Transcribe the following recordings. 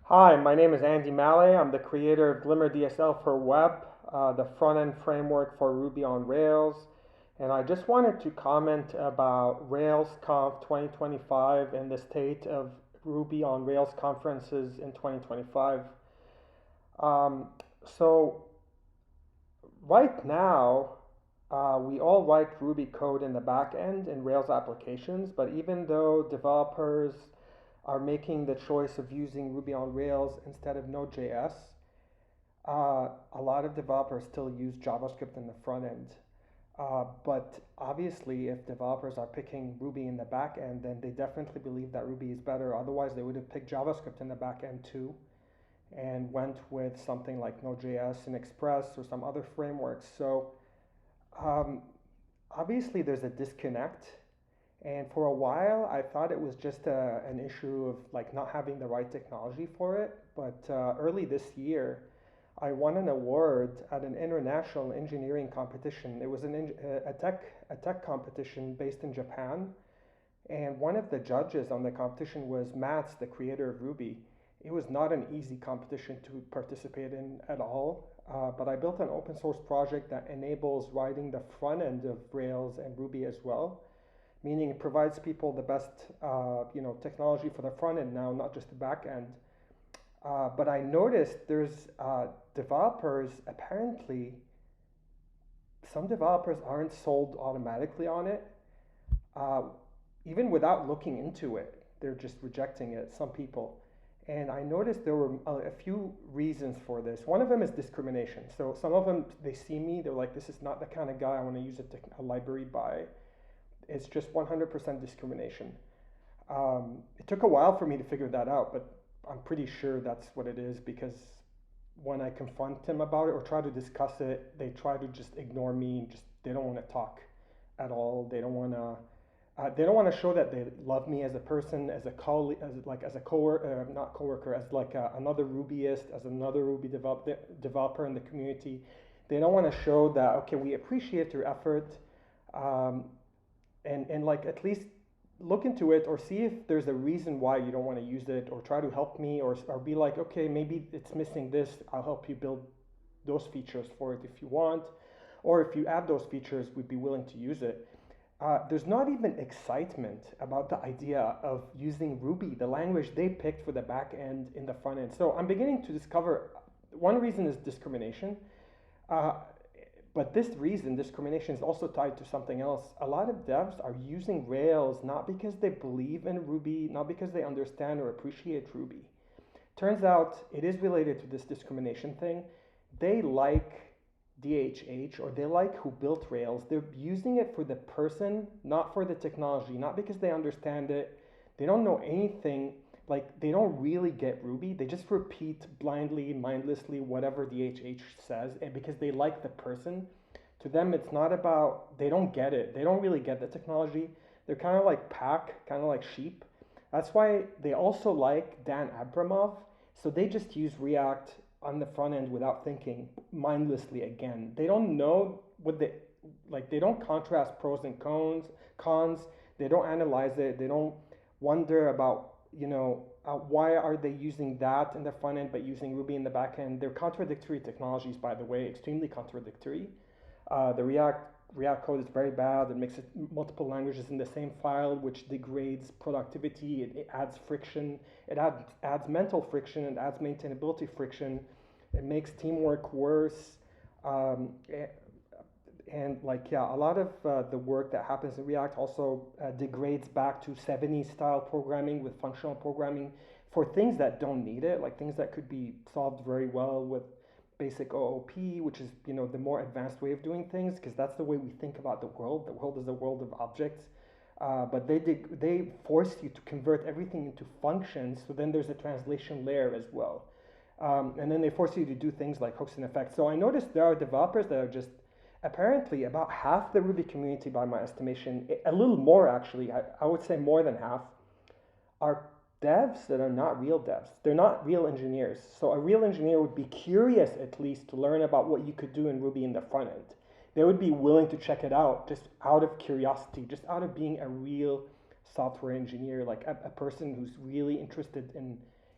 Hi, my name is Andy Mallet. I'm the creator of Glimmer DSL for web, the front-end framework for Ruby on Rails. And I just wanted to comment about RailsConf 2025 and the state of Ruby on Rails conferences in 2025. Um, so right now, we all write Ruby code in the back end in Rails applications, but even though developers are making the choice of using Ruby on Rails instead of Node.js, a lot of developers still use JavaScript in the front end. But obviously, if developers are picking Ruby in the back end, then they definitely believe that Ruby is better. Otherwise, they would have picked JavaScript in the back end too and went with something like Node.js and Express or some other frameworks. So um, obviously, there's a disconnect. And for a while, I thought it was just an issue of like not having the right technology for it. But early this year, I won an award at an international engineering competition. It was a tech competition based in Japan, and one of the judges on the competition was Mats, the creator of Ruby. It was not an easy competition to participate in at all. But I built an open source project that enables writing the front end of Rails and Ruby as well, meaning it provides people the best technology for the front end now, not just the back end. But I noticed there's developers, apparently, some developers aren't sold automatically on it, uh, even without looking into it. They're just rejecting it, some people. And I noticed there were a few reasons for this. One of them is discrimination. So some of them, they see me, they're like, this is not the kind of guy I want to use a library by. It's just 100% discrimination. It took a while for me to figure that out, but I'm pretty sure that's what it is because when I confront them about it or try to discuss it, they try to just ignore me and just they don't want to talk at all. They don't want to show that they love me as a person, as a colleague, as a coworker, not coworker, as another Rubyist, as another developer in the community. They don't want to show that okay, we appreciate your effort, um, and like at least look into it or see if there's a reason why you don't want to use it or try to help me or be like okay maybe it's missing this, I'll help you build those features for it if you want, or if you add those features we'd be willing to use it. There's not even excitement about the idea of using Ruby, the language they picked for the back end in the front end. So I'm beginning to discover one reason is discrimination. uh, but this reason, discrimination, is also tied to something else. A lot of devs are using Rails not because they believe in Ruby, not because they understand or appreciate Ruby. Turns out it is related to this discrimination thing. They like DHH or they like who built Rails. They're using it for the person, not for the technology, not because they understand it. They don't know anything. Like they don't really get Ruby. They just repeat blindly, mindlessly whatever DHH says, and because they like the person. To them, it's not about. They don't get it. They don't really get the technology. They're kind of like pack, kind of like sheep. That's why they also like Dan Abramov. So they just use React on the front end without thinking mindlessly again. They don't know what they like. They don't contrast pros and cons. They don't analyze it. They don't wonder about why are they using that in the front end but using Ruby in the back end. They're contradictory technologies, by the way, extremely contradictory. The React code is very bad. It makes it multiple languages in the same file, which degrades productivity. It adds friction. It adds mental friction. It adds maintainability friction. It makes teamwork worse. Um, and like yeah, a lot of the work that happens in React also degrades back to 70s style programming with functional programming for things that don't need it, like things that could be solved very well with basic OOP, which is the more advanced way of doing things, because that's the way we think about the world. The world is a world of objects, but they force you to convert everything into functions. So then there's a translation layer as well, and then they force you to do things like hooks and effects. So I noticed there are developers that are just apparently about half the Ruby community, by my estimation, a little more actually. I would say more than half are devs that are not real devs. They're not real engineers. So a real engineer would be curious at least to learn about what you could do in Ruby in the front end. They would be willing to check it out just out of curiosity, just out of being a real software engineer, like a person who's really interested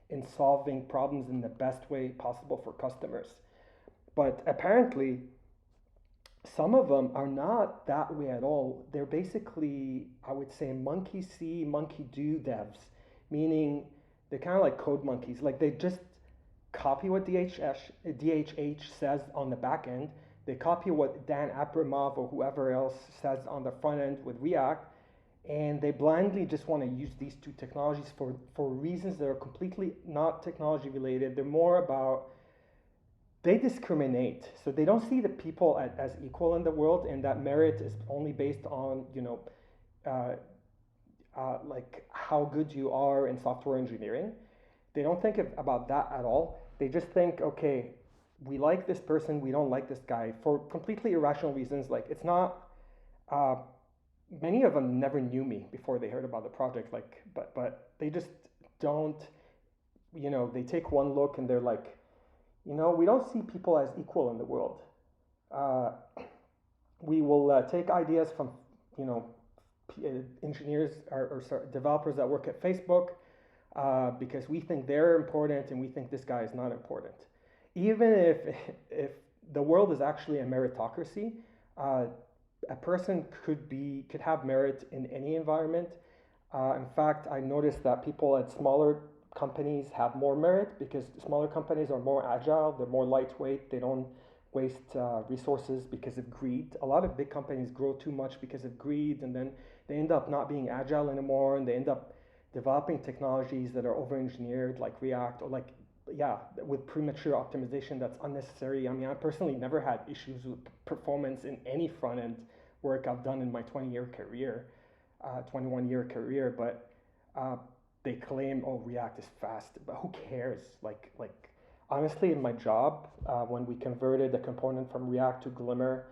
in solving problems in the best way possible for customers. But apparently, some of them are not that way at all. They're basically, I would say, monkey see, monkey do devs, meaning they're kind of like code monkeys. Like they just copy what DHH says on the back end. They copy what Dan Abramov or whoever else says on the front end with React, and they blindly just want to use these two technologies for reasons that are completely not technology related. They're more about, they discriminate. So they don't see the people as equal in the world, and that merit is only based on, like how good you are in software engineering. They don't think about that at all. They just think, okay, we like this person, we don't like this guy for completely irrational reasons. Like it's not, many of them never knew me before they heard about the project. Like, but they just don't, they take one look and they're like, we don't see people as equal in the world. We will take ideas from, engineers or developers that work at Facebook because we think they're important and we think this guy is not important. Even if the world is actually a meritocracy, a person could have merit in any environment. In fact, I noticed that people at smaller companies have more merit because smaller companies are more agile, they're more lightweight, they don't waste resources because of greed. A lot of big companies grow too much because of greed, and then they end up not being agile anymore, and they end up developing technologies that are over-engineered like React, or like, with premature optimization that's unnecessary. I mean, I personally never had issues with performance in any front-end work I've done in my 21-year career, but they claim, oh, React is fast, but who cares? Like honestly, in my job, when we converted a component from React to Glimmer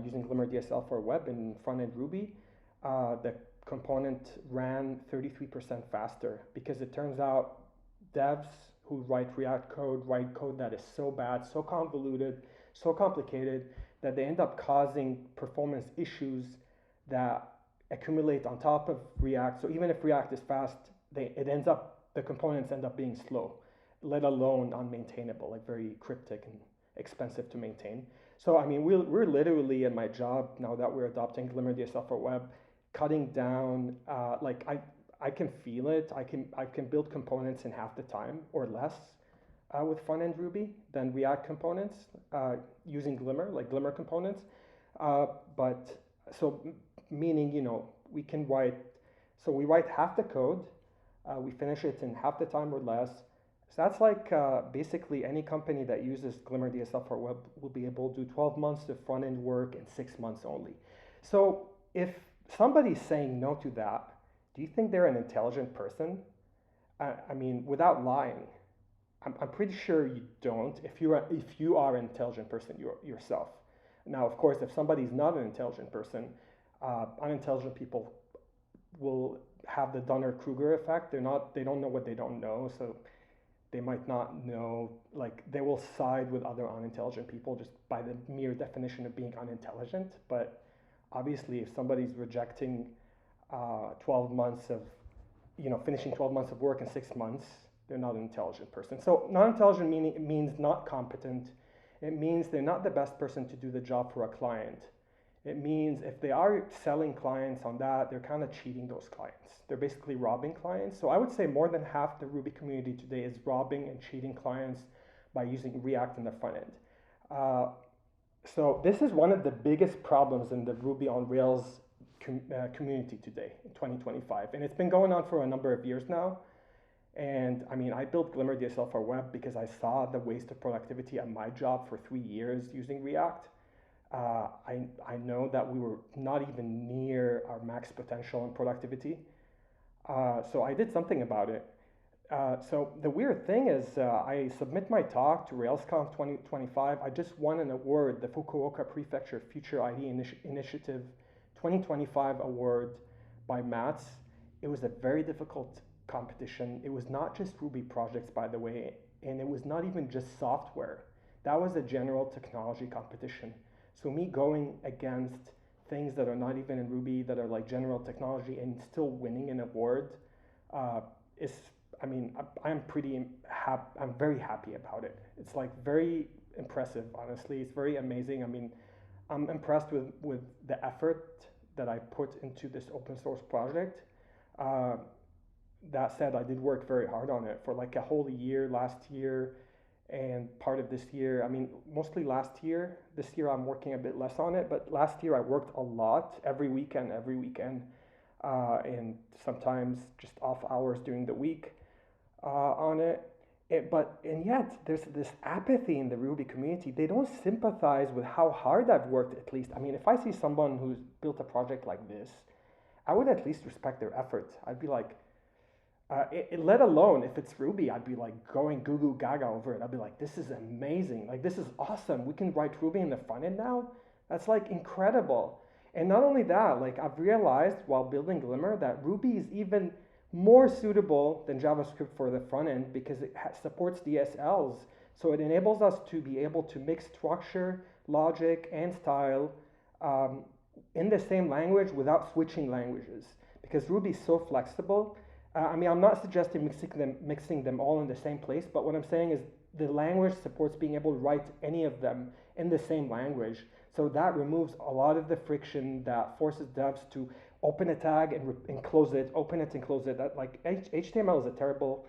using Glimmer DSL for web and front-end Ruby, the component ran 33% faster because it turns out devs who write React code write code that is so bad, so convoluted, so complicated that they end up causing performance issues that accumulate on top of React. So even if React is fast, the components end up being slow, let alone unmaintainable, like very cryptic and expensive to maintain. So I mean, we're literally in my job now that we're adopting Glimmer DSL for web, cutting down. I can feel it. I can build components in half the time or less with front end Ruby than React components using Glimmer, like Glimmer components. But so meaning we can write. So we write half the code. We finish it in half the time or less. So that's like basically any company that uses Glimmer DSL for web will be able to do 12 months of front-end work in 6 months only. So if somebody's saying no to that, do you think they're an intelligent person? I mean, without lying, I'm pretty sure you don't if you are an intelligent person yourself. Now, of course, if somebody's not an intelligent person, unintelligent people will have the Dunner-Kruger effect. They don't know what they don't know, so they might not know, like they will side with other unintelligent people just by the mere definition of being unintelligent. But obviously, if somebody's rejecting 12 months of, finishing 12 months of work in 6 months, they're not an intelligent person. So non-intelligent means not competent. It means they're not the best person to do the job for a client. It means if they are selling clients on that, they're kind of cheating those clients. They're basically robbing clients. So I would say more than half the Ruby community today is robbing and cheating clients by using React in the front end. So this is one of the biggest problems in the Ruby on Rails community today in 2025. And it's been going on for a number of years now. And I mean, I built Glimmer DSL for web because I saw the waste of productivity at my job for 3 years using React. I know that we were not even near our max potential in productivity. So I did something about it. So the weird thing is I submit my talk to RailsConf 2025. I just won an award, the Fukuoka Prefecture Future ID Initiative 2025 award by Mats. It was a very difficult competition. It was not just Ruby projects, by the way, and it was not even just software. That was a general technology competition. So me going against things that are not even in Ruby, that are like general technology, and still winning an award is, I mean, I'm very happy about it. It's like very impressive, honestly. It's very amazing. I mean, I'm impressed with the effort that I put into this open source project. Uh, that said, I did work very hard on it for like a whole year last year and part of this year. I mean, mostly last year. This year I'm working a bit less on it, but last year I worked a lot every weekend, and sometimes just off hours during the week on it. And yet there's this apathy in the Ruby community. They don't sympathize with how hard I've worked. At least, I mean, if I see someone who's built a project like this, I would at least respect their effort. I'd be like, let alone if it's Ruby, I'd be like going goo goo gaga over it. I'd be like, this is amazing. Like, this is awesome. We can write Ruby in the front end now. That's like incredible. And not only that, like I've realized while building Glimmer that Ruby is even more suitable than JavaScript for the front end because it supports DSLs. So it enables us to be able to mix structure, logic, and style in the same language without switching languages. Because Ruby is so flexible. I mean, I'm not suggesting mixing them all in the same place, but what I'm saying is the language supports being able to write any of them in the same language. So that removes a lot of the friction that forces devs to open a tag and close it, open it and close it. That, like HTML is a terrible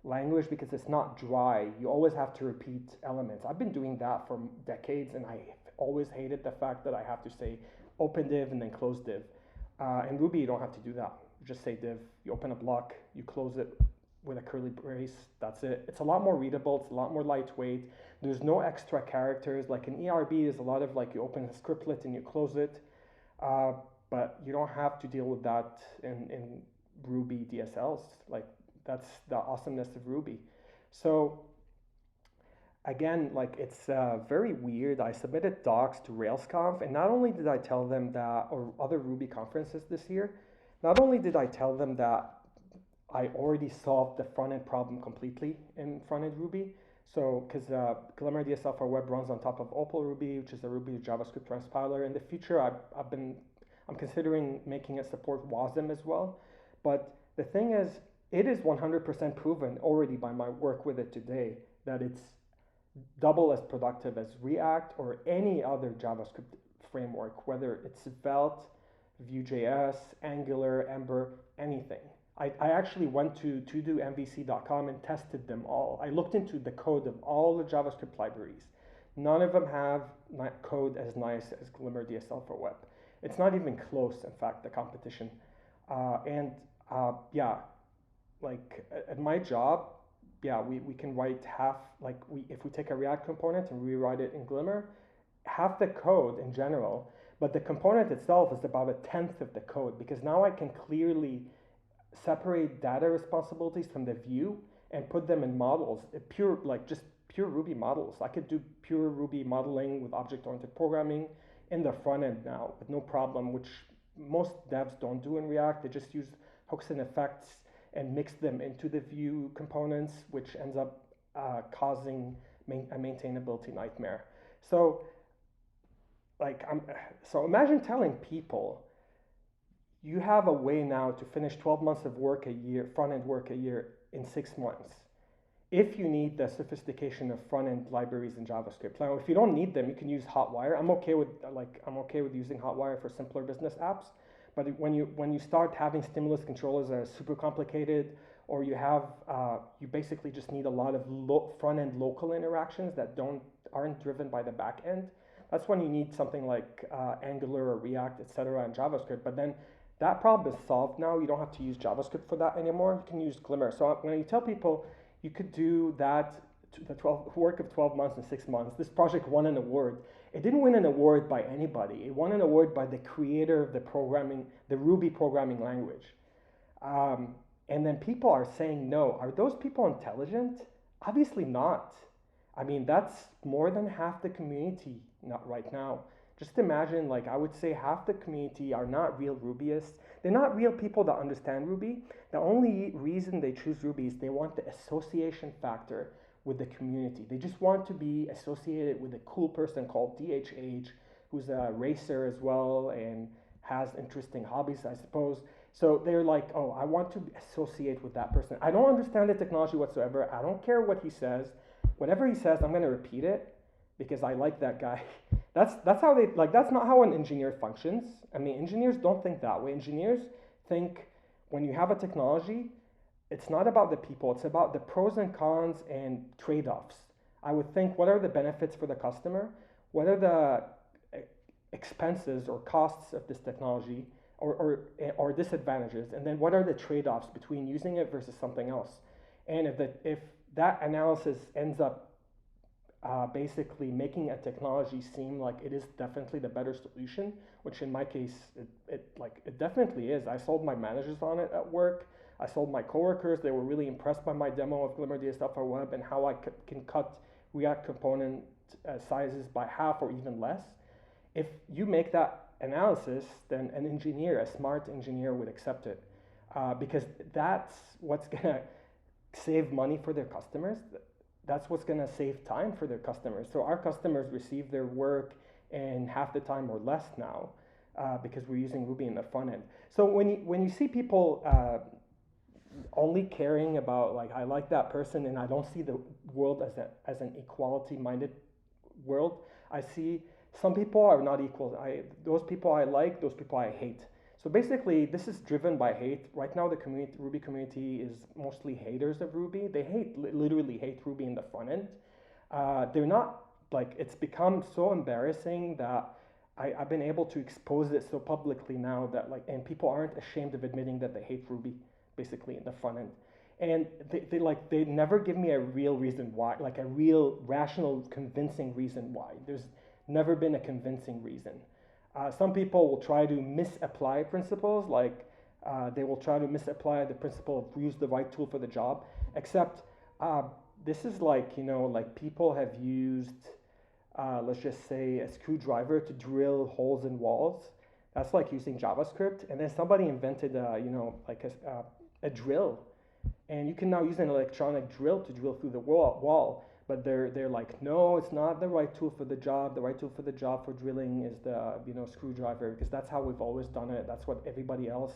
language because it's not dry. You always have to repeat elements. I've been doing that for decades, and I always hated the fact that I have to say open div and then close div. In Ruby, you don't have to do that. You just say div, you open a block, you close it with a curly brace, that's it. It's a lot more readable, it's a lot more lightweight. There's no extra characters. Like in ERB, there's a lot of like you open a scriptlet and you close it. But you don't have to deal with that in Ruby DSLs. Like that's the awesomeness of Ruby. So again, like it's very weird. I submitted docs to RailsConf, and not only did I tell them that, or other Ruby conferences this year, not only did I tell them that I already solved the front end problem completely in front end Ruby. So, because Glimmer DSL for web runs on top of Opal Ruby, which is a Ruby JavaScript transpiler. In the future, I'm considering making it support WASM as well. But the thing is, it is 100% proven already by my work with it today that it's double as productive as React or any other JavaScript framework, whether it's Svelte, Vue.js, Angular, Ember, anything. I actually went to todomvc.com and tested them all. I looked into the code of all the JavaScript libraries. None of them have code as nice as Glimmer DSL for web. It's not even close, in fact, the competition. Yeah, like at my job, yeah, we can write half, like if we take a React component and rewrite it in Glimmer, half the code in general, but the component itself is about 1/10 of the code because now I can clearly separate data responsibilities from the view and put them in models, just pure Ruby models. I could do pure Ruby modeling with object-oriented programming in the front end now with no problem, which most devs don't do in React. They just use hooks and effects and mix them into the view components, which ends up causing a maintainability nightmare. So, so imagine telling people you have a way now to finish 12 months of work a year, front-end work a year in 6 months. If you need the sophistication of front-end libraries in JavaScript. Now, if you don't need them, you can use Hotwire. I'm okay with using Hotwire for simpler business apps. But when you start having stimulus controllers that are super complicated, or you basically just need a lot of front-end local interactions that aren't driven by the back end. That's when you need something like Angular or React, etc. in JavaScript. But then that problem is solved now. You don't have to use JavaScript for that anymore. You can use Glimmer. So when you tell people you could do that, work of 12 months and 6 months, this project won an award. It didn't win an award by anybody. It won an award by the creator of the Ruby programming language. And then people are saying no. Are those people intelligent? Obviously not. I mean, that's more than half the community not right now. Just imagine, I would say half the community are not real Rubyists. They're not real people that understand Ruby. The only reason they choose Ruby is they want the association factor with the community. They just want to be associated with a cool person called DHH, who's a racer as well and has interesting hobbies, I suppose. So they're like, oh, I want to associate with that person. I don't understand the technology whatsoever. I don't care what he says. Whatever he says, I'm going to repeat it because I like that guy. That's how they like. That's not how an engineer functions. I mean, engineers don't think that way. Engineers think when you have a technology, it's not about the people. It's about the pros and cons and trade-offs. I would think, what are the benefits for the customer? What are the expenses or costs of this technology, or disadvantages, and then what are the trade-offs between using it versus something else? And if that analysis ends up basically making a technology seem like it is definitely the better solution, which in my case it definitely is. I sold my managers on it at work. I sold my coworkers. They were really impressed by my demo of Glimmer DSL for web and how I can cut React component sizes by half or even less. If you make that analysis, then an engineer, a smart engineer, would accept it because that's what's gonna save money for their customers. That's what's gonna save time for their customers. So our customers receive their work in half the time or less now because we're using Ruby in the front end. So when you see people only caring about like, I like that person and I don't see the world as an equality-minded world, I see some people are not equal. Those people I like, those people I hate. So basically, this is driven by hate. Right now, the Ruby community is mostly haters of Ruby. They literally hate Ruby in the front end. They're not, like, it's become so embarrassing that I've been able to expose it so publicly now that, like, and people aren't ashamed of admitting that they hate Ruby, basically, in the front end. And they never give me a real reason why, like a real rational, convincing reason why. There's never been a convincing reason. Some people will try to misapply principles, like they will try to misapply the principle of use the right tool for the job, except this is like, like people have used, let's just say, a screwdriver to drill holes in walls. That's like using JavaScript, and then somebody invented, like a drill, and you can now use an electronic drill to drill through the wall. But they're like, no, it's not the right tool for the job. The right tool for the job for drilling is the screwdriver, because that's how we've always done it. That's what everybody else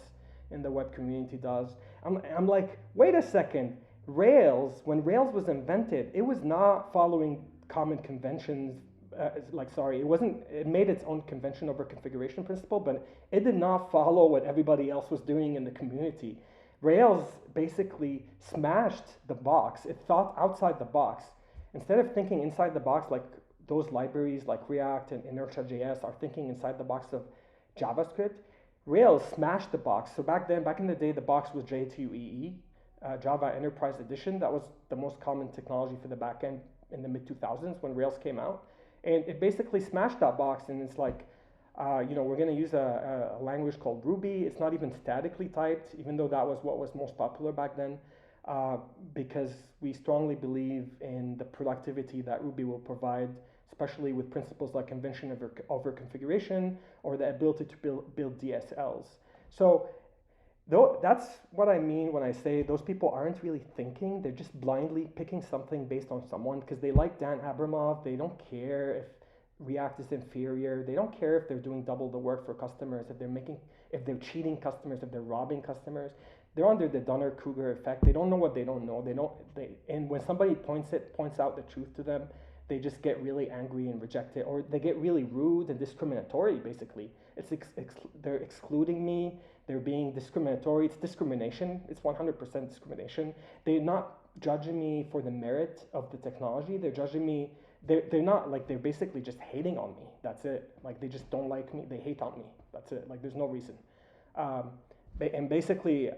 in the web community does. I'm like, wait a second. When Rails was invented, it was not following common conventions. It made its own convention over configuration principle, but it did not follow what everybody else was doing in the community. Rails basically smashed the box. It thought outside the box. Instead of thinking inside the box like those libraries like React and Inertia.js are thinking inside the box of JavaScript, Rails smashed the box. So back in the day, the box was J2EE, Java Enterprise Edition. That was the most common technology for the backend in the mid-2000s when Rails came out. And it basically smashed that box, and it's like, we're going to use a language called Ruby. It's not even statically typed, even though that was what was most popular back then. Because we strongly believe in the productivity that Ruby will provide, especially with principles like convention over configuration or the ability to build DSLs. So that's what I mean when I say those people aren't really thinking. They're just blindly picking something based on someone because they like Dan Abramov. They don't care if React is inferior. They don't care if they're doing double the work for customers, if they're cheating customers, if they're robbing customers. They're under the Dunning-Kruger effect. They don't know what they don't know. And when somebody points out the truth to them, they just get really angry and reject it, or they get really rude and discriminatory. Basically, they're excluding me. They're being discriminatory. It's discrimination. It's 100% discrimination. They're not judging me for the merit of the technology. They're judging me. They're not like, they're basically just hating on me. That's it. Like, they just don't like me. They hate on me. That's it. Like, there's no reason. And basically,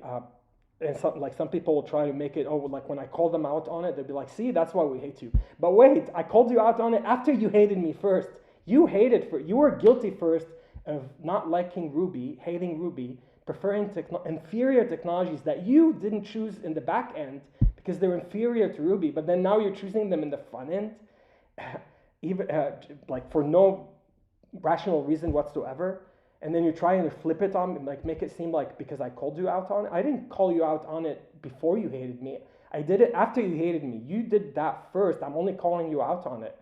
some people will try to make it, like when I call them out on it, they'll be like, see, that's why we hate you. But wait, I called you out on it after you hated me first. You were guilty first of not liking Ruby, hating Ruby, preferring inferior technologies that you didn't choose in the back end because they're inferior to Ruby, but then now you're choosing them in the front end, even like for no rational reason whatsoever. And then you're trying to flip it on, like make it seem like because I called you out on it. I didn't call you out on it before you hated me. I did it after you hated me. You did that first. I'm only calling you out on it.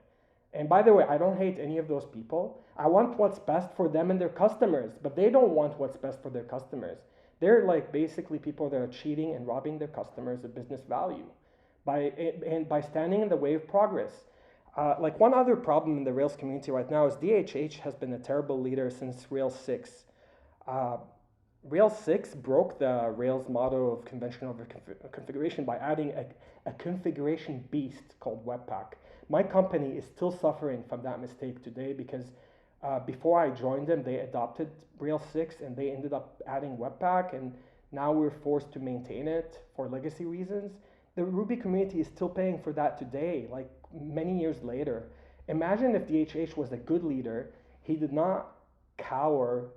And by the way, I don't hate any of those people. I want what's best for them and their customers, but they don't want what's best for their customers. They're like basically people that are cheating and robbing their customers of business value by standing in the way of progress. Like one other problem in the Rails community right now is DHH has been a terrible leader since Rails 6. Uh, Rails 6 broke the Rails motto of convention over configuration by adding a configuration beast called Webpack. My company is still suffering from that mistake today because before I joined them, they adopted Rails 6 and they ended up adding Webpack, and now we're forced to maintain it for legacy reasons. The Ruby community is still paying for that today, like many years later. Imagine if DHH was a good leader, he did not cower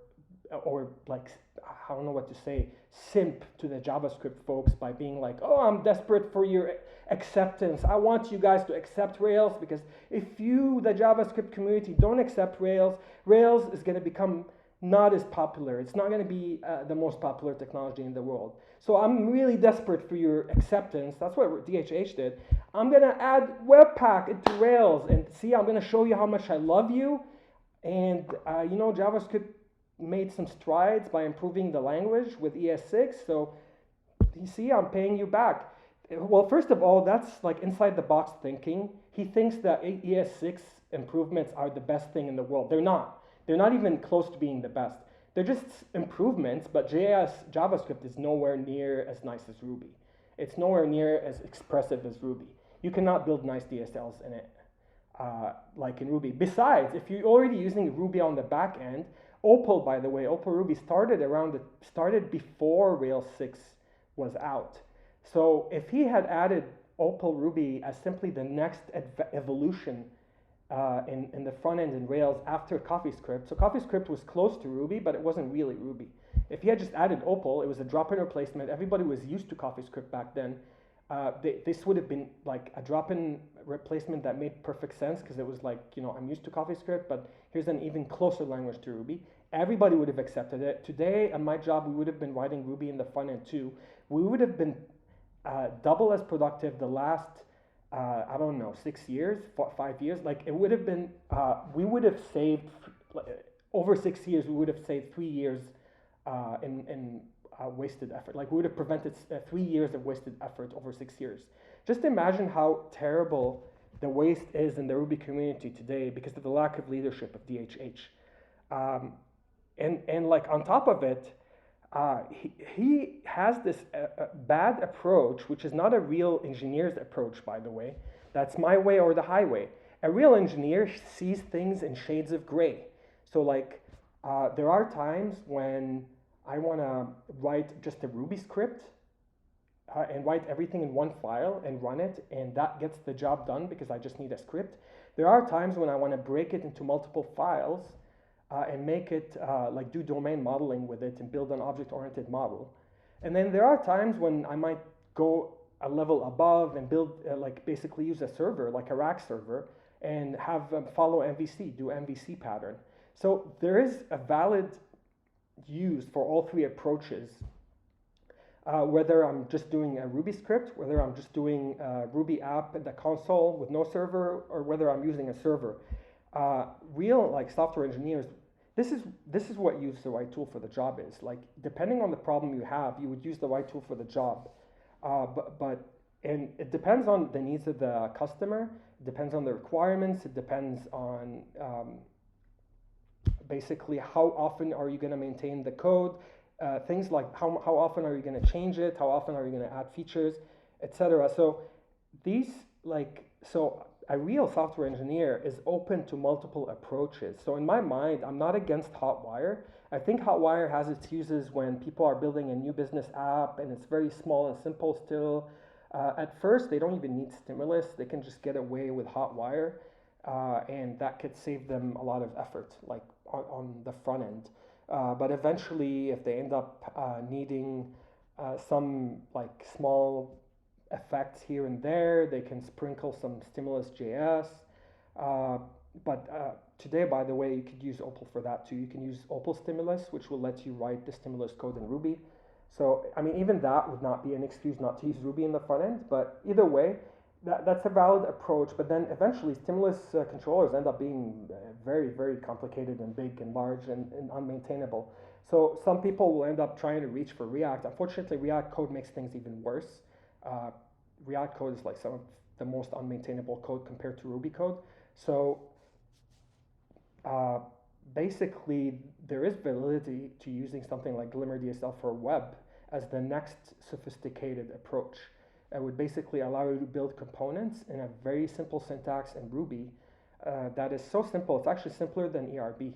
or like, I don't know what to say, simp to the JavaScript folks by being like, oh, I'm desperate for your acceptance. I want you guys to accept Rails because if you, the JavaScript community, don't accept Rails, Rails is going to become not as popular. It's not going to be the most popular technology in the world. So I'm really desperate for your acceptance. That's what DHH did. I'm going to add Webpack into Rails and see, I'm going to show you how much I love you. And, JavaScript made some strides by improving the language with ES6. So you see, I'm paying you back. Well, first of all, that's like inside the box thinking. He thinks that ES6 improvements are the best thing in the world. They're not. They're not even close to being the best. They're just improvements, but JavaScript is nowhere near as nice as Ruby. It's nowhere near as expressive as Ruby. You cannot build nice DSLs in it like in Ruby. Besides, if you're already using Ruby on the back end, Opal, by the way, Opal Ruby started before Rails 6 was out. So if he had added Opal Ruby as simply the next evolution in the front end in Rails after CoffeeScript, so CoffeeScript was close to Ruby, but it wasn't really Ruby. If he had just added Opal, it was a drop-in replacement. Everybody was used to CoffeeScript back then. This would have been like a drop-in replacement that made perfect sense because it was like, I'm used to CoffeeScript, but here's an even closer language to Ruby. Everybody would have accepted it. Today, at my job, we would have been writing Ruby in the front end too. We would have been double as productive the last, 6 years, 5 years. Like it would have been, we would have saved, over 6 years, we would have saved 3 years in wasted effort. Like we would have prevented 3 years of wasted effort over 6 years. Just imagine how terrible the waste is in the Ruby community today because of the lack of leadership of DHH. And like on top of it, he has this bad approach, which is not a real engineer's approach, by the way. That's my way or the highway. A real engineer sees things in shades of gray. So like there are times when I want to write just a Ruby script and write everything in one file and run it, and that gets the job done because I just need a script. There are times when I want to break it into multiple files and make it do domain modeling with it and build an object-oriented model. And then there are times when I might go a level above and build basically use a server like a rack server and have follow MVC, do MVC pattern. So there is a valid use for all three approaches, whether I'm just doing a Ruby script, whether I'm just doing a Ruby app in the console with no server, or whether I'm using a server. Real software engineers, this is what use the right tool for the job is. Like depending on the problem you have, you would use the right tool for the job. And it depends on the needs of the customer, it depends on the requirements, it depends on basically how often are you going to maintain the code, things like how often are you going to change it, how often are you going to add features, etc. So a real software engineer is open to multiple approaches. So in my mind, I'm not against Hotwire. I think Hotwire has its uses when people are building a new business app and it's very small and simple still. At first, they don't even need stimulus. They can just get away with Hotwire, and that could save them a lot of effort, like on the front end. But eventually, if they end up needing some small effects here and there, they can sprinkle some stimulus.js. But today, by the way, you could use Opal for that too. You can use Opal stimulus, which will let you write the stimulus code in Ruby. So, I mean, even that would not be an excuse not to use Ruby in the front end, but either way, that's a valid approach. But then eventually stimulus controllers end up being very, very complicated and big and large and unmaintainable. So some people will end up trying to reach for React. Unfortunately, React code makes things even worse. Uh, React code is like some of the most unmaintainable code compared to Ruby code. So uh, basically, there is validity to using something like Glimmer DSL for web as the next sophisticated approach. It would basically allow you to build components in a very simple syntax in Ruby that is so simple, it's actually simpler than ERB.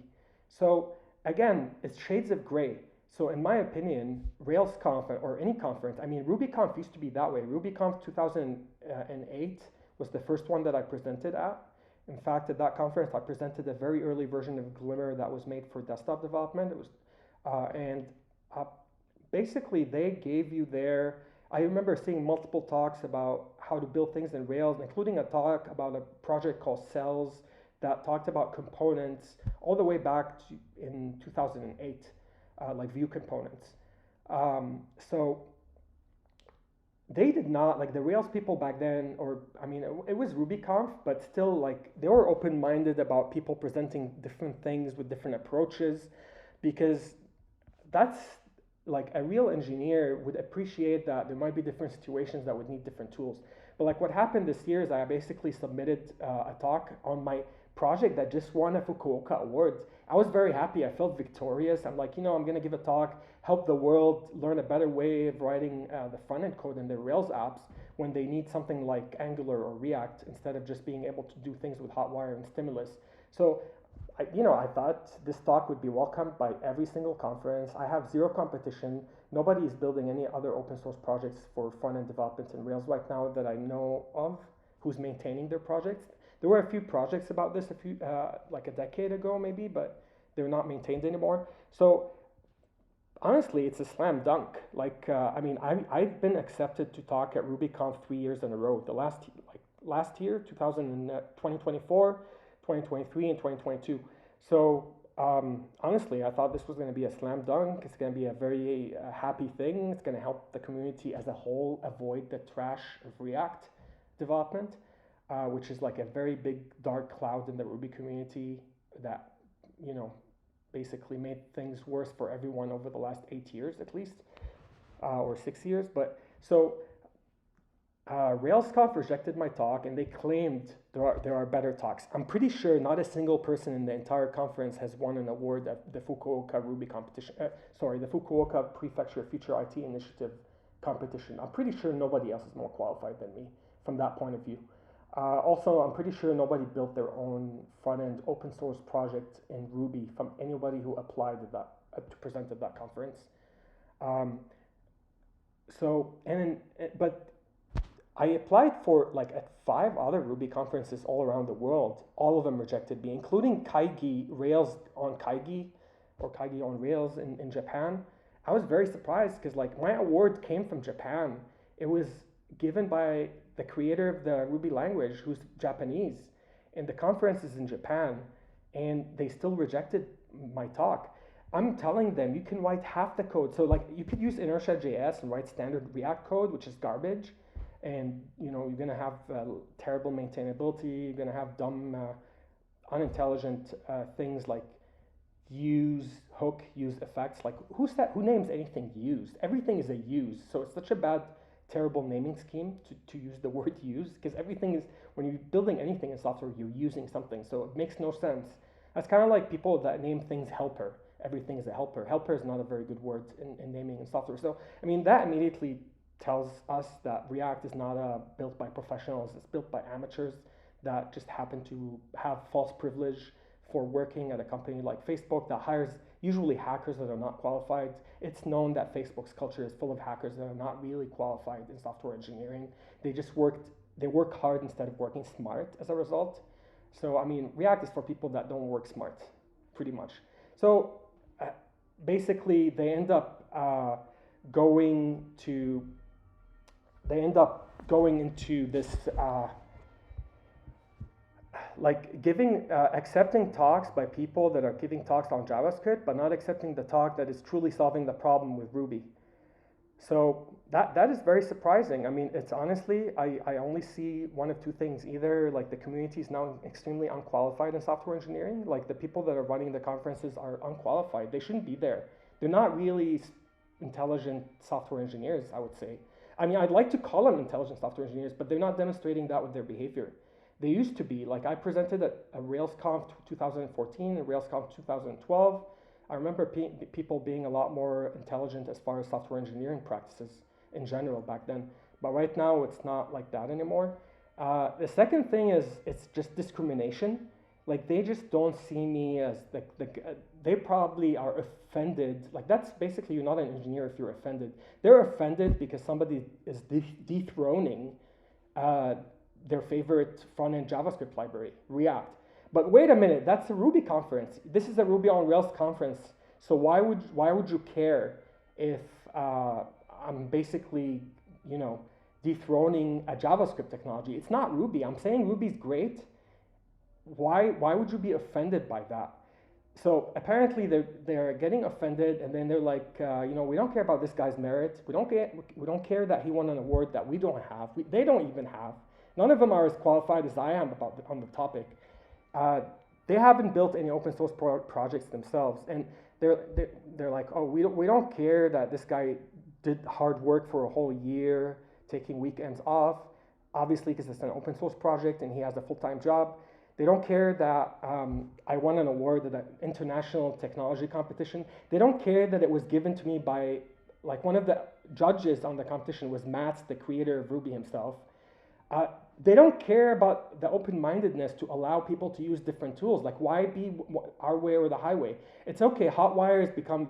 So again, it's shades of gray. So in my opinion, RailsConf or any conference, I mean, RubyConf used to be that way. RubyConf 2008 was the first one that I presented at. In fact, at that conference, I presented a very early version of Glimmer that was made for desktop development. It was, and basically they gave you their, I remember seeing multiple talks about how to build things in Rails, including a talk about a project called Cells that talked about components all the way back to in 2008, like Vue components. So they did not, like the Rails people back then, or I mean, it was RubyConf, but still like they were open-minded about people presenting different things with different approaches, because that's like a real engineer would appreciate that there might be different situations that would need different tools. But like what happened this year is I basically submitted a talk on my project that just won a Fukuoka award. I was very happy. I felt victorious. I'm like, I'm going to give a talk, help the world learn a better way of writing the front-end code in their Rails apps when they need something like Angular or React instead of just being able to do things with Hotwire and Stimulus. So I thought this talk would be welcomed by every single conference. I have zero competition. Nobody is building any other open source projects for front-end development in Rails right now that I know of who's maintaining their projects. There were a few projects about this like a decade ago maybe, but they're not maintained anymore. So honestly, it's a slam dunk. Like, I've been accepted to talk at RubyConf 3 years in a row. The last year, 2024, 2023, and 2022. So honestly, I thought this was going to be a slam dunk. It's going to be a very happy thing. It's going to help the community as a whole avoid the trash of React development, which is like a very big dark cloud in the Ruby community that, basically made things worse for everyone over the last 8 years at least, or 6 years. But so RailsConf rejected my talk, and they claimed there are better talks. I'm pretty sure not a single person in the entire conference has won an award at the Fukuoka Ruby competition. The Fukuoka Prefecture Future IT Initiative competition. I'm pretty sure nobody else is more qualified than me from that point of view. Also, I'm pretty sure nobody built their own front-end open source project in Ruby from anybody who applied at that to present at that conference. But I applied for like at 5 other Ruby conferences all around the world. All of them rejected me, including Kaigi, Rails on Kaigi, or Kaigi on Rails in Japan. I was very surprised because like my award came from Japan. It was given by the creator of the Ruby language, who's Japanese, and the conference is in Japan, and they still rejected my talk. I'm telling them you can write half the code. So like you could use inertia.js and write standard React code, which is garbage, and you're gonna have terrible maintainability. You're gonna have dumb, unintelligent things like use hook, use effects. Like who names anything used? Everything is a use. So it's such a bad, terrible naming scheme to use the word use, because everything is, when you're building anything in software, you're using something. So it makes no sense. That's kind of like people that name things helper. Everything is a helper. Helper is not a very good word in naming in software. So, I mean, that immediately tells us that React is not built by professionals. It's built by amateurs that just happen to have false privilege for working at a company like Facebook that hires usually hackers that are not qualified. It's known that Facebook's culture is full of hackers that are not really qualified in software engineering. They work hard instead of working smart as a result. So, I mean, React is for people that don't work smart, pretty much. So, basically, they end up going into this accepting talks by people that are giving talks on JavaScript, but not accepting the talk that is truly solving the problem with Ruby. So that is very surprising. I mean, it's honestly, I only see one of two things. Either like the community is now extremely unqualified in software engineering, like the people that are running the conferences are unqualified. They shouldn't be there. they're not really intelligent software engineers, I would say. I mean, I'd like to call them intelligent software engineers, but they're not demonstrating that with their behavior. They used to be. Like I presented at a RailsConf 2014 and RailsConf 2012. I remember people being a lot more intelligent as far as software engineering practices in general back then. But right now, it's not like that anymore. The second thing is it's just discrimination. Like they just don't see me as they probably are offended. Like that's basically, you're not an engineer if you're offended. They're offended because somebody is dethroning their favorite front-end JavaScript library, React. But wait a minute, that's a Ruby conference. This is a Ruby on Rails conference. So why would you care if I'm basically, dethroning a JavaScript technology? It's not Ruby. I'm saying Ruby's great. Why would you be offended by that? So apparently they're getting offended, and then they're like, we don't care about this guy's merit. We don't care that he won an award that we don't have. They don't even have. None of them are as qualified as I am on the topic. They haven't built any open source projects themselves, and they're like, oh, we don't care that this guy did hard work for a whole year, taking weekends off, obviously because it's an open source project and he has a full-time job. They don't care that I won an award at an international technology competition. They don't care that it was given to me by, like, one of the judges on the competition was Mats, the creator of Ruby himself. They don't care about the open-mindedness to allow people to use different tools. Like, why be our way or the highway? It's okay, Hotwire has become,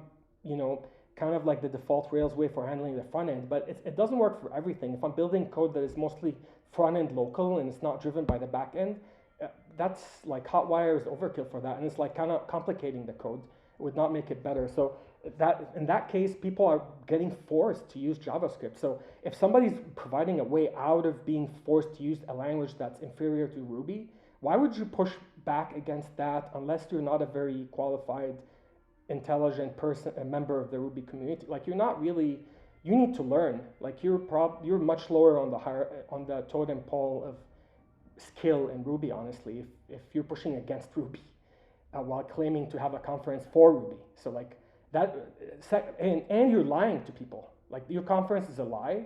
kind of like the default Rails way for handling the front end, but it doesn't work for everything. If I'm building code that is mostly front-end local and it's not driven by the back end, that's like Hotwire is overkill for that, and it's like kind of complicating the code. It would not make it better. So that in that case, people are getting forced to use JavaScript. So if somebody's providing a way out of being forced to use a language that's inferior to Ruby, why would you push back against that unless you're not a very qualified, intelligent person, a member of the Ruby community? Like you're not really. You need to learn. Like you're much lower on the totem pole of skill in Ruby, honestly, if you're pushing against Ruby while claiming to have a conference for Ruby. So like that, and you're lying to people. Like your conference is a lie.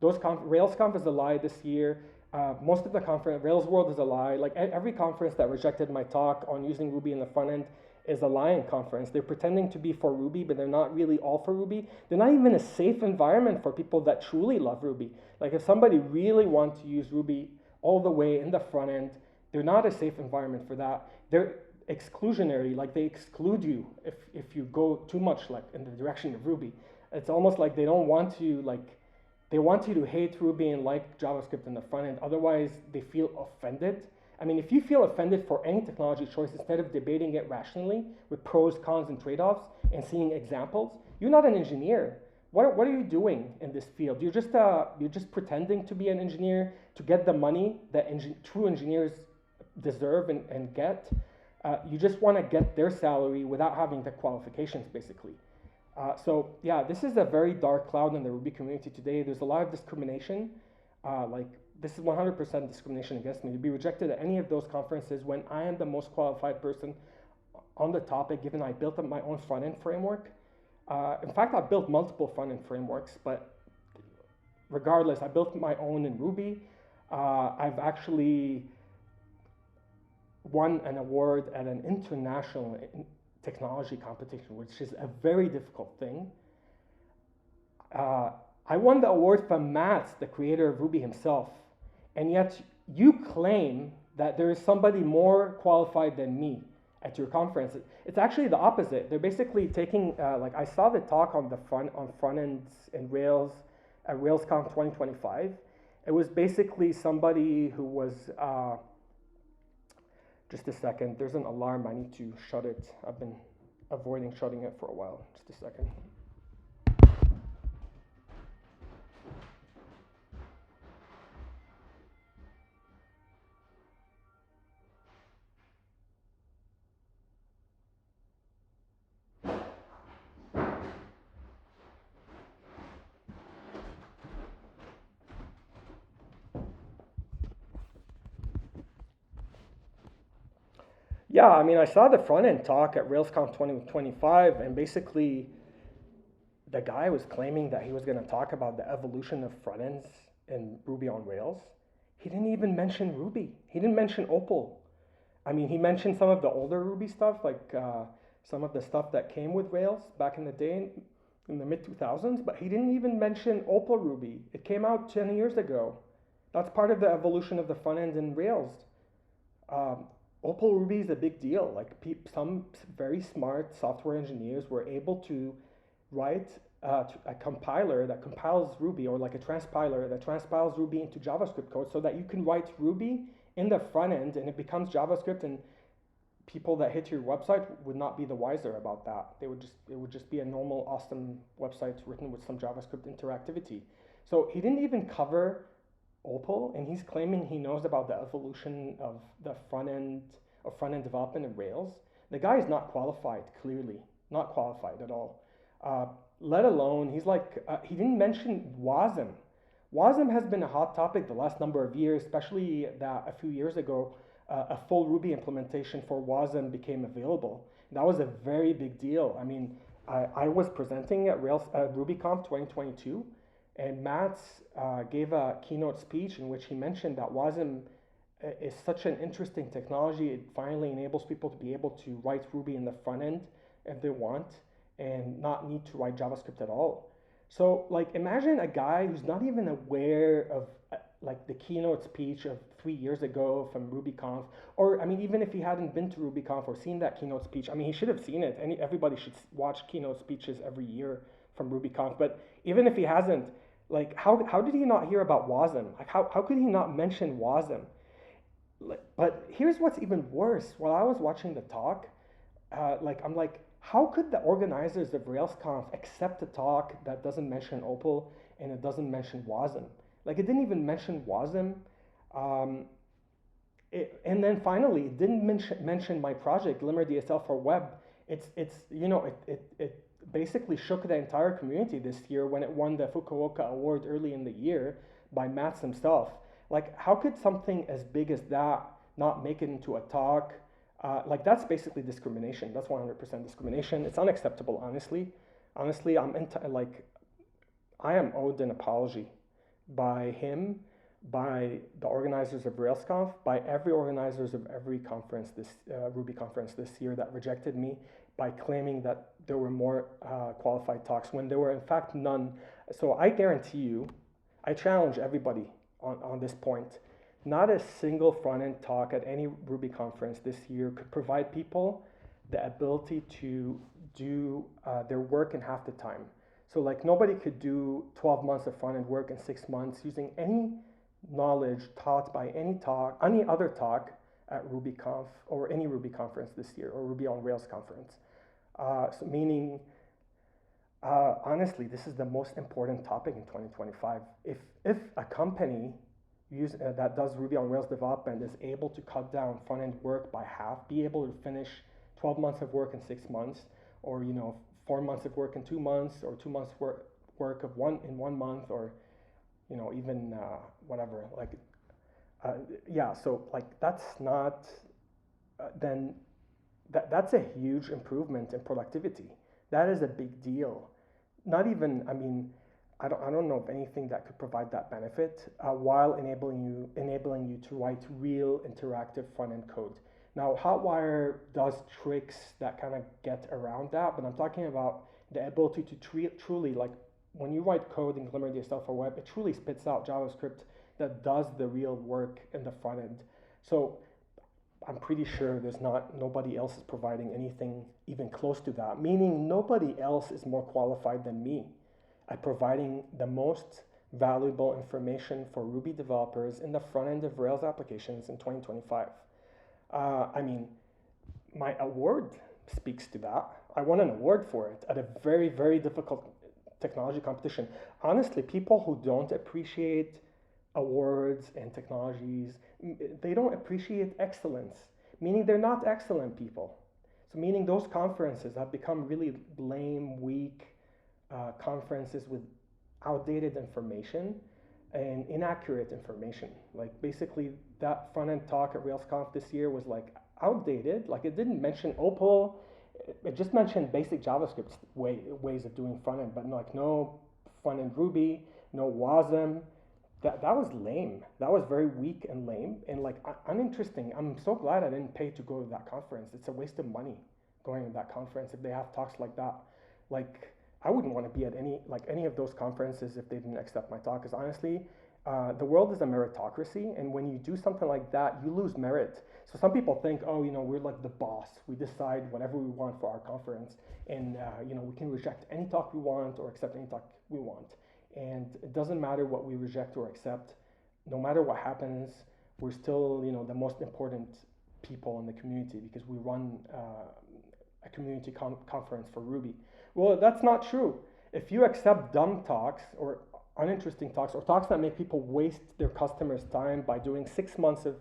RailsConf is a lie this year. Most of the conference, Rails World is a lie. Like every conference that rejected my talk on using Ruby in the front end is a lying conference. They're pretending to be for Ruby, but they're not really all for Ruby. They're not even a safe environment for people that truly love Ruby. Like if somebody really wants to use Ruby all the way in the front end, they're not a safe environment for that. They're exclusionary, like they exclude you if you go too much like in the direction of Ruby. It's almost like they don't want you, like they want you to hate Ruby and like JavaScript in the front end. Otherwise, they feel offended. I mean, if you feel offended for any technology choice, instead of debating it rationally with pros, cons, and trade-offs and seeing examples, you're not an engineer. What are you doing in this field? You're just pretending to be an engineer to get the money that true engineers deserve and get. You just want to get their salary without having the qualifications, basically. So yeah, this is a very dark cloud in the Ruby community today. There's a lot of discrimination. Like this is 100% discrimination against me. To be rejected at any of those conferences when I am the most qualified person on the topic, given I built up my own front-end framework. In fact, I built multiple front-end frameworks, but regardless, I built my own in Ruby. I've actually won an award at an international technology competition, which is a very difficult thing. I won the award from Mats, the creator of Ruby himself, and yet you claim that there is somebody more qualified than me at your conference. It's actually the opposite. They're basically taking, like I saw the talk on front ends and Rails at RailsConf 2025. It was basically somebody who was, just a second, there's an alarm, I need to shut it. I've been avoiding shutting it for a while, just a second. Yeah, I mean, I saw the front end talk at RailsConf 2025, and basically the guy was claiming that he was going to talk about the evolution of front ends in Ruby on Rails. He didn't even mention Ruby. He didn't mention Opal. I mean, he mentioned some of the older Ruby stuff, like some of the stuff that came with Rails back in the day, in the mid 2000s, but he didn't even mention Opal Ruby. It came out 10 years ago. That's part of the evolution of the front end in Rails. Um, Opal Ruby is a big deal. Like some very smart software engineers were able to write a compiler that compiles Ruby, or like a transpiler that transpiles Ruby into JavaScript code, so that you can write Ruby in the front end and it becomes JavaScript, and people that hit your website would not be the wiser about that. It would just be a normal awesome website written with some JavaScript interactivity. So he didn't even cover Opal, and he's claiming he knows about the evolution of the front end development in Rails. The guy is not qualified, clearly not qualified at all. Let alone he didn't mention WASM. WASM has been a hot topic the last number of years, especially that a few years ago a full Ruby implementation for WASM became available. That was a very big deal. I mean, I was presenting at RubyConf 2022, and Matt gave a keynote speech in which he mentioned that WASM is such an interesting technology. It finally enables people to be able to write Ruby in the front end if they want, and not need to write JavaScript at all. So like, imagine a guy who's not even aware of like the keynote speech of 3 years ago from RubyConf, or I mean, even if he hadn't been to RubyConf or seen that keynote speech, I mean, he should have seen it. Everybody should watch keynote speeches every year from RubyConf. But even if he hasn't, like, how did he not hear about WASM? Like, how could he not mention WASM? But here's what's even worse. While I was watching the talk, I'm like, how could the organizers of RailsConf accept a talk that doesn't mention Opal and it doesn't mention WASM? Like, it didn't even mention WASM. And then finally, it didn't mention my project, Glimmer DSL for web. It basically shook the entire community this year when it won the Fukuoka Award early in the year by Mats himself. Like, how could something as big as that not make it into a talk? Like, that's basically discrimination. That's 100% discrimination. It's unacceptable, honestly. Honestly, I am owed an apology by him, by the organizers of RailsConf, by every organizers of every conference, Ruby conference this year that rejected me by claiming that there were more qualified talks when there were in fact none. So I guarantee you, I challenge everybody on this point. Not a single front-end talk at any Ruby conference this year could provide people the ability to do their work in half the time. So like, nobody could do 12 months of front-end work in 6 months using any knowledge taught by any other talk at RubyConf or any Ruby conference this year, or Ruby on Rails conference. So meaning, honestly, this is the most important topic in 2025. If a company that does Ruby on Rails development is able to cut down front-end work by half, be able to finish 12 months of work in 6 months, or 4 months of work in 2 months, or 2 months work of 1 month, or even whatever. Like, yeah. So like, that's not then that's a huge improvement in productivity. That is a big deal. Not even, I mean, I don't know of anything that could provide that benefit while enabling you to write real interactive front-end code. Now, Hotwire does tricks that kind of get around that, but I'm talking about the ability to truly, like, when you write code in Glimmer DSL for web, it truly spits out JavaScript that does the real work in the front end. So I'm pretty sure nobody else is providing anything even close to that, meaning nobody else is more qualified than me at providing the most valuable information for Ruby developers in the front end of Rails applications in 2025. I mean, my award speaks to that. I won an award for it at a very, very difficult technology competition. Honestly, people who don't appreciate awards and technologies, they don't appreciate excellence, meaning they're not excellent people. So meaning those conferences have become really lame, weak conferences with outdated information and inaccurate information. Like, basically, that front-end talk at RailsConf this year was like outdated. Like, it didn't mention Opal, it just mentioned basic JavaScript ways of doing front end, but like no front end Ruby, no WASM. That was lame. That was very weak and lame and like uninteresting. I'm so glad I didn't pay to go to that conference. It's a waste of money going to that conference if they have talks like that. Like I wouldn't want to be at any of those conferences if they didn't accept my talk. Because honestly, the world is a meritocracy, and when you do something like that, you lose merit. So some people think, oh, we're like the boss. We decide whatever we want for our conference, and we can reject any talk we want or accept any talk we want. And it doesn't matter what we reject or accept. No matter what happens, we're still, the most important people in the community because we run a community conference for Ruby. Well, that's not true. If you accept dumb talks or uninteresting talks or talks that make people waste their customers' time by doing 6 months of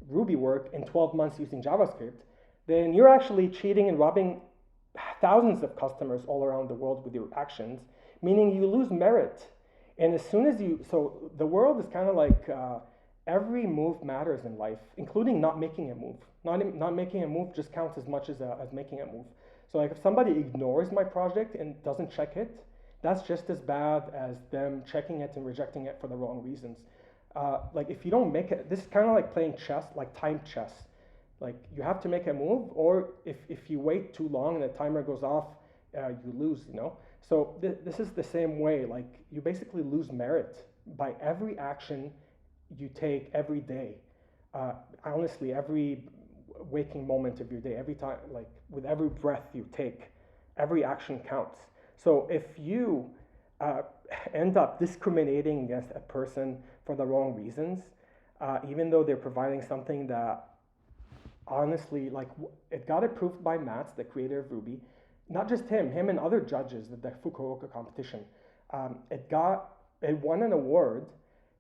Ruby work in 12 months using JavaScript, then you're actually cheating and robbing thousands of customers all around the world with your actions, meaning you lose merit. And as soon as so the world is kind of like every move matters in life, including not making a move. Not making a move just counts as much as making a move. So like if somebody ignores my project and doesn't check it, that's just as bad as them checking it and rejecting it for the wrong reasons. Like if you don't make it, this is kind of like playing chess, like timed chess. Like you have to make a move, or if you wait too long and the timer goes off, you lose, So this is the same way, like you basically lose merit by every action you take every day. Honestly, every waking moment of your day, every time, like with every breath you take, every action counts. So if you end up discriminating against a person for the wrong reasons, even though they're providing something that honestly, like it got approved by Mats, the creator of Ruby, not just him and other judges at the Fukuoka competition. It won an award.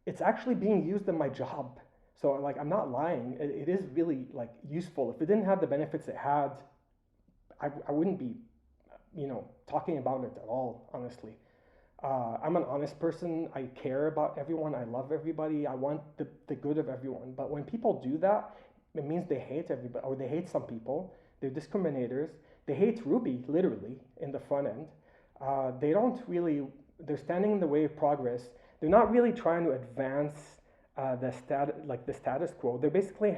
It's actually being used in my job. So like, I'm not lying. It is really like useful. If it didn't have the benefits it had, I wouldn't be, talking about it at all, honestly. I'm an honest person. I care about everyone. I love everybody. I want the good of everyone. But when people do that, it means they hate everybody, or they hate some people. They're discriminators. They hate Ruby, literally, in the front end. They're standing in the way of progress. They're not really trying to advance the status quo. They're basically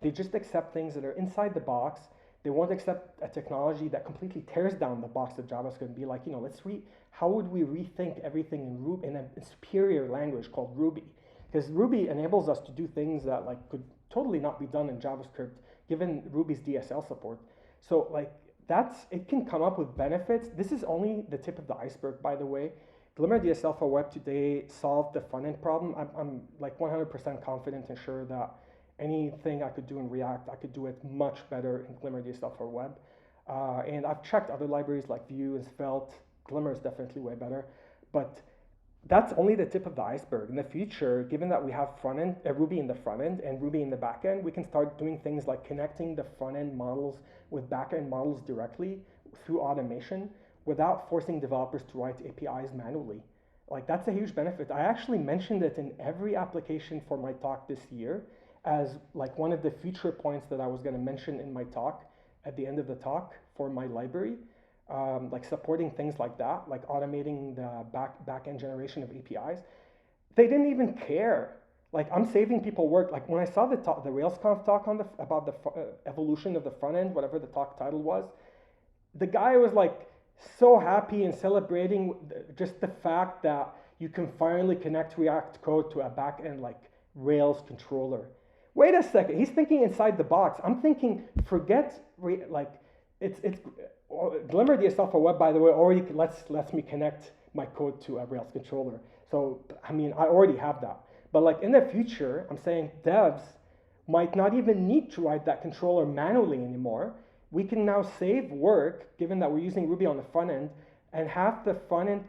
they just accept things that are inside the box. They won't accept a technology that completely tears down the box of JavaScript and be like, how would we rethink everything in Ruby in a superior language called Ruby? Because Ruby enables us to do things that could totally not be done in JavaScript, given Ruby's DSL support. So it can come up with benefits. This is only the tip of the iceberg, by the way. Glimmer DSL for Web today solved the front-end problem. I'm 100% confident and sure that anything I could do in React, I could do it much better in Glimmer DSL for Web. And I've checked other libraries like Vue and Svelte. Glimmer is definitely way better. But that's only the tip of the iceberg. In the future, given that we have Ruby in the front end and Ruby in the back end, we can start doing things like connecting the front end models with back end models directly through automation without forcing developers to write APIs manually. That's a huge benefit. I actually mentioned it in every application for my talk this year as one of the future points that I was going to mention in my talk at the end of the talk for my library. Supporting things like that, like automating the back-end generation of APIs. They didn't even care. I'm saving people work. When I saw the RailsConf talk about the evolution of the front end, whatever the talk title was, the guy was so happy and celebrating just the fact that you can finally connect React code to a back-end Rails controller. Wait a second, he's thinking inside the box. I'm thinking, forget it's Glimmer DSL for Web, by the way, already lets me connect my code to a Rails controller. So, I already have that. But in the future, I'm saying devs might not even need to write that controller manually anymore. We can now save work, given that we're using Ruby on the front end, and have the front end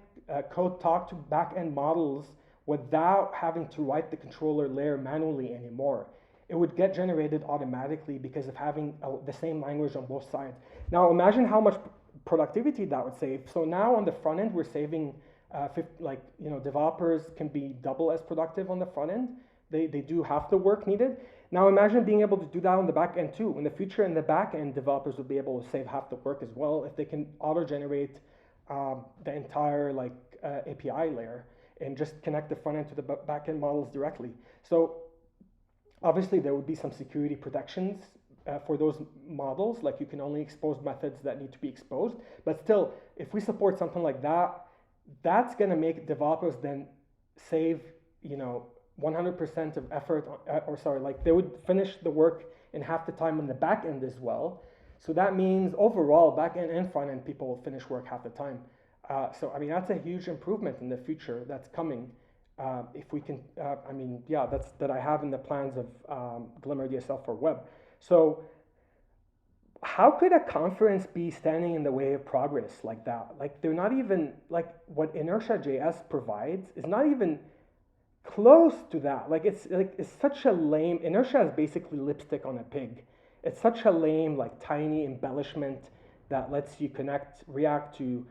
code talk to back end models without having to write the controller layer manually anymore. It would get generated automatically because of having the same language on both sides. Now imagine how much productivity that would save. So now on the front end, we're saving, developers can be double as productive on the front end. They do half the work needed. Now imagine being able to do that on the back end too. In the future, in the back end, developers will be able to save half the work as well if they can auto-generate the entire API layer and just connect the front end to the back end models directly. So obviously there would be some security protections for those models, like you can only expose methods that need to be exposed. But still, if we support something like that, that's going to make developers then save, 100% of effort, they would finish the work in half the time on the back end as well. So that means overall, back end and front end people will finish work half the time. So I mean, that's a huge improvement in the future that's coming. If we can, that's that I have in the plans of Glimmer DSL for web. So how could a conference be standing in the way of progress like that? Like they're not even, like what Inertia.js provides is not even close to that. It's such a lame, Inertia is basically lipstick on a pig. It's such a lame, tiny embellishment that lets you connect React to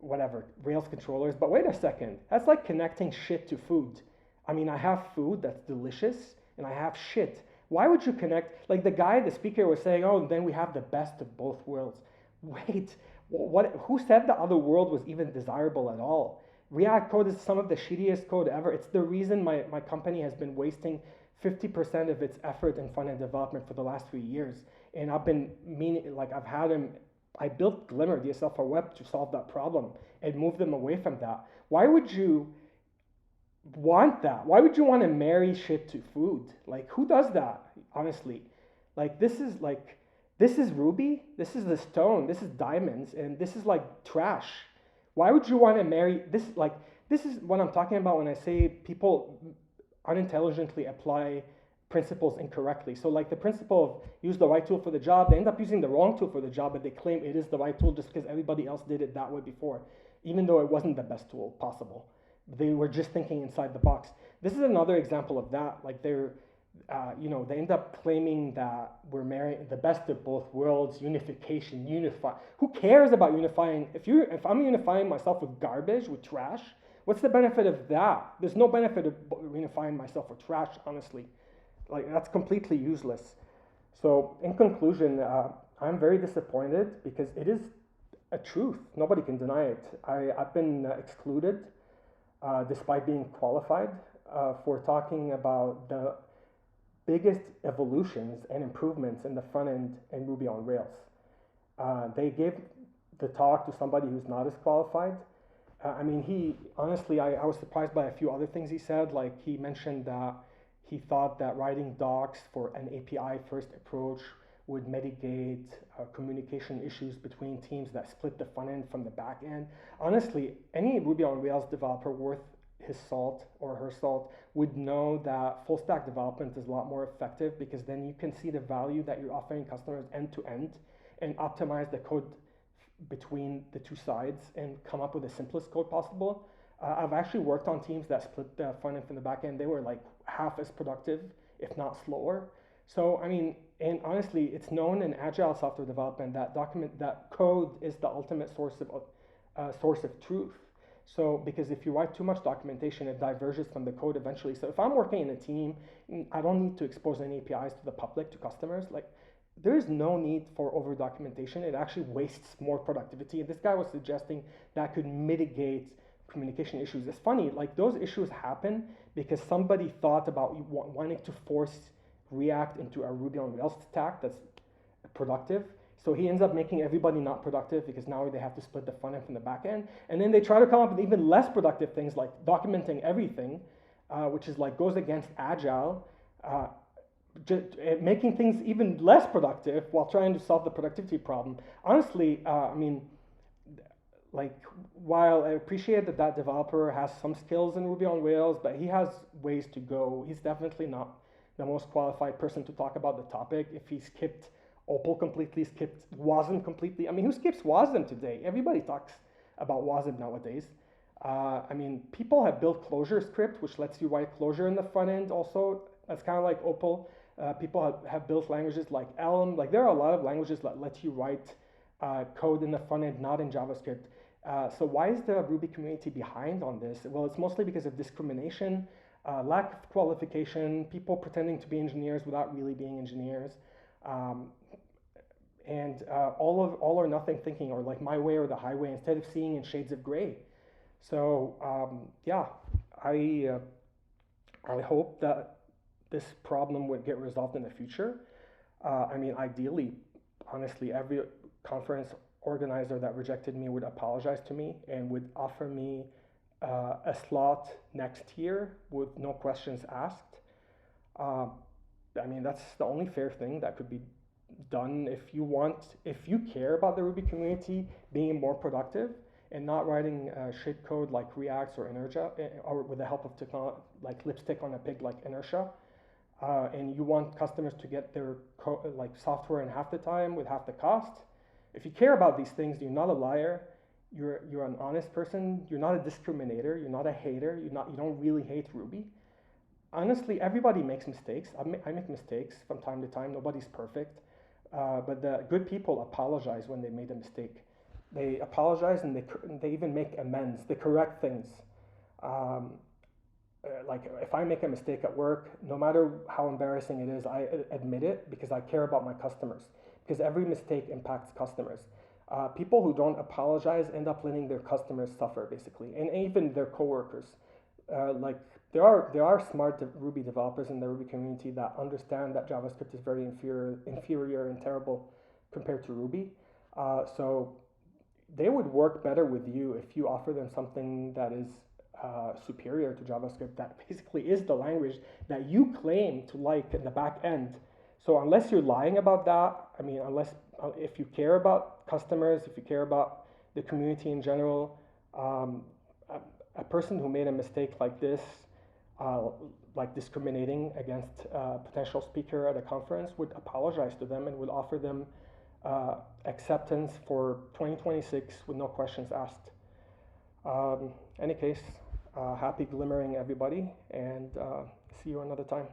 Rails controllers. But wait a second, that's like connecting shit to food. I mean, I have food that's delicious and I have shit. Why would you connect, the speaker was saying, oh, then we have the best of both worlds. Wait, who said the other world was even desirable at all? React code is some of the shittiest code ever. It's the reason my company has been wasting 50% of its effort in front-end development for the last 3 years. And I've been I built Glimmer DSL for web to solve that problem and move them away from that. Why would you want that? Why would you want to marry shit to food? Who does that, honestly? This is Ruby, this is the stone, this is diamonds, and this is trash. Why would you want to marry this? This is what I'm talking about when I say people unintelligently apply principles incorrectly. So the principle of use the right tool for the job, they end up using the wrong tool for the job, but they claim it is the right tool just because everybody else did it that way before, even though it wasn't the best tool possible. They were just thinking inside the box. This is another example of that. They end up claiming that we're marrying the best of both worlds, unification, unify. Who cares about unifying? If I'm unifying myself with garbage, with trash, what's the benefit of that? There's no benefit of unifying myself with trash, honestly. That's completely useless. So in conclusion, I'm very disappointed because it is a truth. Nobody can deny it. I've been excluded despite being qualified for talking about the biggest evolutions and improvements in the front end in Ruby on Rails. They gave the talk to somebody who's not as qualified. I was surprised by a few other things he said. He mentioned that he thought that writing docs for an API first approach would mitigate communication issues between teams that split the front end from the back end. Honestly, any Ruby on Rails developer worth his salt or her salt would know that full stack development is a lot more effective because then you can see the value that you're offering customers end to end and optimize the code between the two sides and come up with the simplest code possible. I've actually worked on teams that split the front end from the back end. They were half as productive, if not slower. So and honestly, it's known in agile software development that code is the ultimate source of truth. So because if you write too much documentation, it diverges from the code eventually. So if I'm working in a team, I don't need to expose any APIs to the public, to customers. There is no need for over documentation. It actually wastes more productivity. And this guy was suggesting that could mitigate communication issues. It's funny, those issues happen because somebody thought about wanting to force React into a Ruby on Rails stack that's productive. So he ends up making everybody not productive because now they have to split the front end from the back end. And then they try to come up with even less productive things like documenting everything, which is goes against agile, making things even less productive while trying to solve the productivity problem. Honestly, while I appreciate that developer has some skills in Ruby on Rails, but he has ways to go. He's definitely not the most qualified person to talk about the topic. If he skipped Opal completely, skipped WASM completely. Who skips WASM today? Everybody talks about WASM nowadays. People have built Clojure script, which lets you write Clojure in the front end also. That's kind of like Opal. People have built languages like Elm. There are a lot of languages that let you write code in the front end, not in JavaScript. So why is the Ruby community behind on this? Well, it's mostly because of discrimination. lack of qualification, people pretending to be engineers without really being engineers, um, and all or nothing thinking, or like my way or the highway, instead of seeing in shades of gray. So yeah, I I hope that this problem would get resolved in the future. I mean, ideally, honestly, every conference organizer that rejected me would apologize to me and would offer me a slot next year with no questions asked. Uh, I mean, that's the only fair thing that could be done if you care about the Ruby community being more productive and not writing shit code like Reacts or Inertia, or with the help of technology like lipstick on a pig like Inertia, and you want customers to get their like software in half the time with half the cost. If you care about these things, you're not a liar. You're an honest person. You're not a discriminator. You're not a hater. You don't really hate Ruby. Honestly, everybody makes mistakes. I make mistakes from time to time. Nobody's perfect. But the good people apologize when they made a mistake. They apologize and they even make amends. They correct things. Um, like if I make a mistake at work, no matter how embarrassing it is, I admit it because I care about my customers. Because every mistake impacts customers. People who don't apologize end up letting their customers suffer, basically, and even their coworkers. Like there are smart Ruby developers in the Ruby community that understand that JavaScript is very inferior and terrible compared to Ruby. So they would work better with you if you offer them something that is superior to JavaScript, that basically is the language that you claim to like in the back end. So unless you're lying about that, I mean, unless if you care about customers, if you care about the community in general, um, a person who made a mistake like this, like discriminating against a potential speaker at a conference, would apologize to them and would offer them acceptance for 2026 with no questions asked. Any case, happy glimmering everybody, and see you another time.